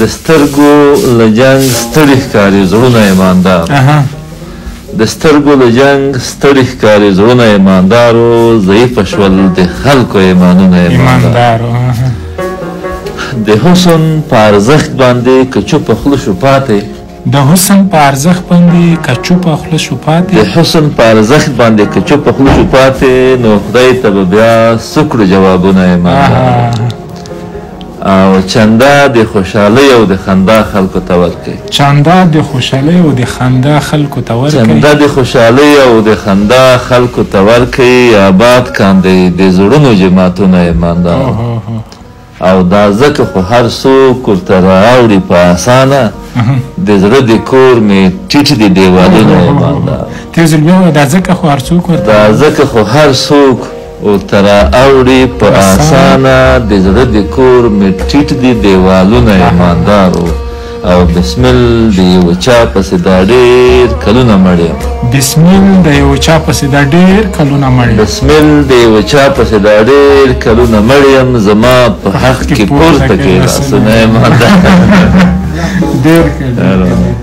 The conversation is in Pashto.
د سترګو له جنګ ستړي ښکاري زړونه ایماندار د سترګو له جنګ ستړي ښکاري زړونه ایماندارو ضعیفه شول د خلکو ایمانونه ایماندارو د حسن په ارزښت باندې که چوپه خوله شو پاتې د حسن په ارزښت باندې که چوپه خوله شو پاتې د حسن په ارزښت باندې که چوپه خوله شو پاتې نو خدای ته به بیا څه کړو جوابونه ایماندار او چنده د خوشحالۍ او د خندا خلکو ته ورکوي چنده د خوشحالۍ او د خندا خلکو ته ورکوي چنده د خوشحالۍ او د خندا خلکو ته ورکوي آباد کاندئ د زړونو جماعتونه ایماندار او دا ځکه خو هر څوک ورته راوړي په اسانه د زړه د کور مې ټیټ دي دیوالونه ایماندار تیو ځل بیا دا ځکه خو هر څوک ورته دا ځکه خو هر څوک ورته راوړي په اسانه د زړه د کور مې ټیټ دي دیوالونه ایماندارو او بسمل د یو چا پسې دا ډېر کلونه مړ یم بسمل د یو چا پسې دا ډېر کلونه مړ یم بسمل د یو چا پسې دا ډېر کلونه مړ یم زما په حق کې پورته کې لاسونه ایماندار ډېر ښه